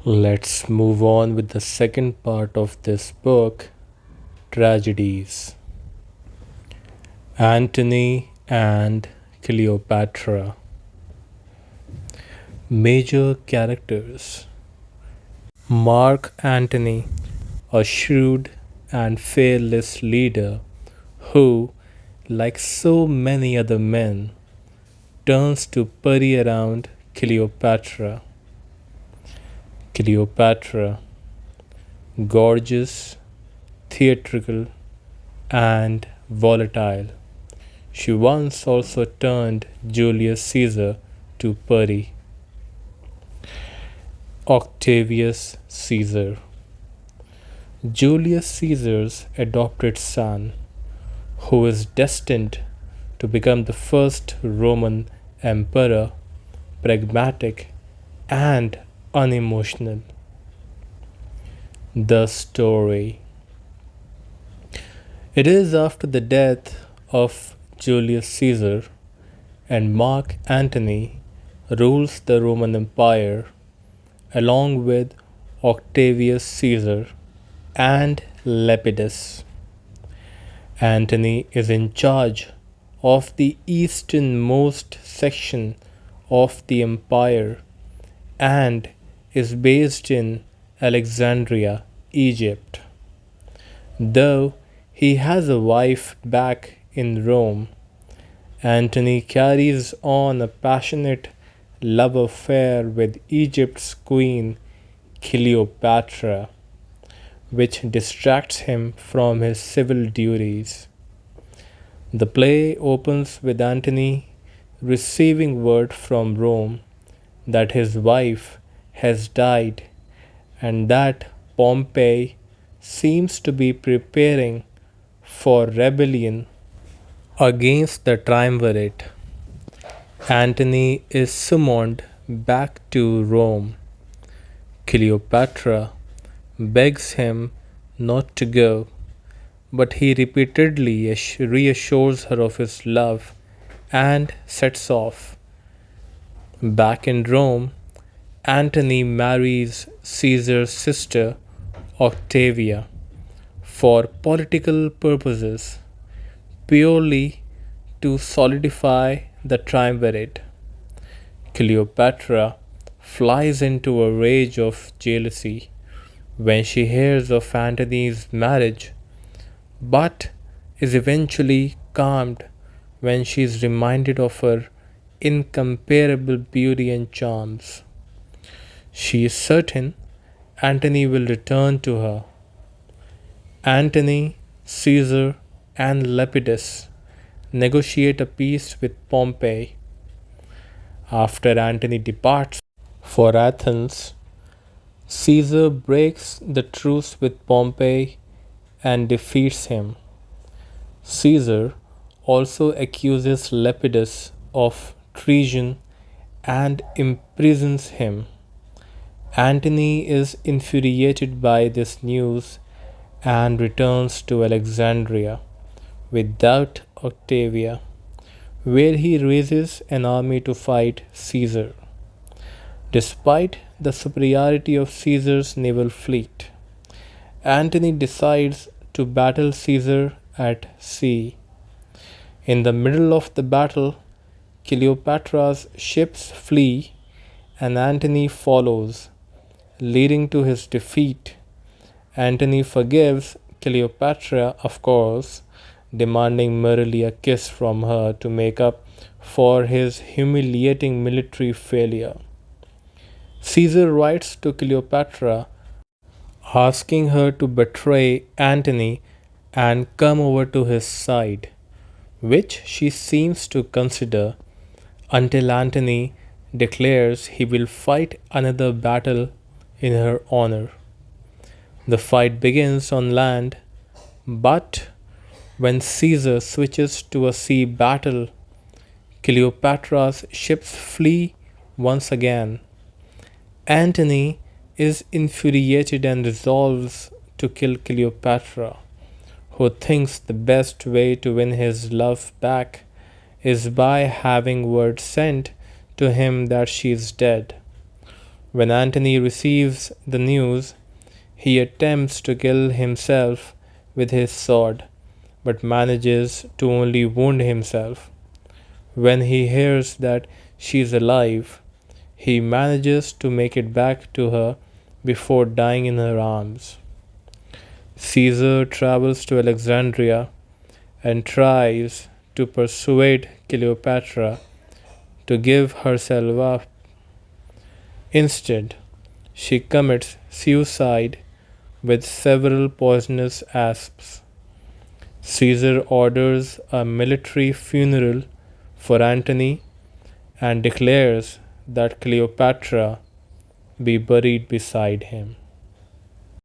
Let's move on with the second part of this book, Tragedies. Antony and Cleopatra. Major characters: Mark Antony, a shrewd and fearless leader who, like so many other men, turns to purry around Cleopatra. Cleopatra, gorgeous, theatrical, and volatile. She once also turned Julius Caesar to purry. Octavius Caesar, Julius Caesar's adopted son, who is destined to become the first Roman emperor, pragmatic and unemotional. The story. It is after the death of Julius Caesar and Mark Antony rules the Roman Empire along with Octavius Caesar and Lepidus. Antony is in charge of the easternmost section of the empire and is based in Alexandria, Egypt. Though he has a wife back in Rome, Antony carries on a passionate love affair with Egypt's queen Cleopatra, which distracts him from his civil duties. The play opens with Antony receiving word from Rome that his wife has died and that Pompey seems to be preparing for rebellion against the triumvirate. Antony is summoned back to Rome. Cleopatra begs him not to go, but he repeatedly reassures her of his love and sets off. Back in Rome, Antony marries Caesar's sister Octavia for political purposes, purely to solidify the triumvirate. Cleopatra flies into a rage of jealousy when she hears of Antony's marriage, but is eventually calmed when she is reminded of her incomparable beauty and charms. She is certain Antony will return to her. Antony, Caesar, and Lepidus negotiate a peace with Pompey. After Antony departs for Athens, Caesar breaks the truce with Pompey and defeats him. Caesar also accuses Lepidus of treason and imprisons him. Antony is infuriated by this news and returns to Alexandria without Octavia, where he raises an army to fight Caesar. Despite the superiority of Caesar's naval fleet, Antony decides to battle Caesar at sea. In the middle of the battle, Cleopatra's ships flee and Antony follows, leading to his defeat. Antony forgives Cleopatra, of course, demanding merely a kiss from her to make up for his humiliating military failure. Caesar writes to Cleopatra asking her to betray Antony and come over to his side, which she seems to consider until Antony declares he will fight another battle in her honor. The fight begins on land, but when Caesar switches to a sea battle, Cleopatra's ships flee once again. Antony is infuriated and resolves to kill Cleopatra, who thinks the best way to win his love back is by having word sent to him that she is dead. When Antony receives the news, he attempts to kill himself with his sword, but manages to only wound himself. When he hears that she is alive, he manages to make it back to her before dying in her arms. Caesar travels to Alexandria and tries to persuade Cleopatra to give herself up. Instead, she commits suicide with several poisonous asps. Caesar orders a military funeral for Antony and declares that Cleopatra be buried beside him.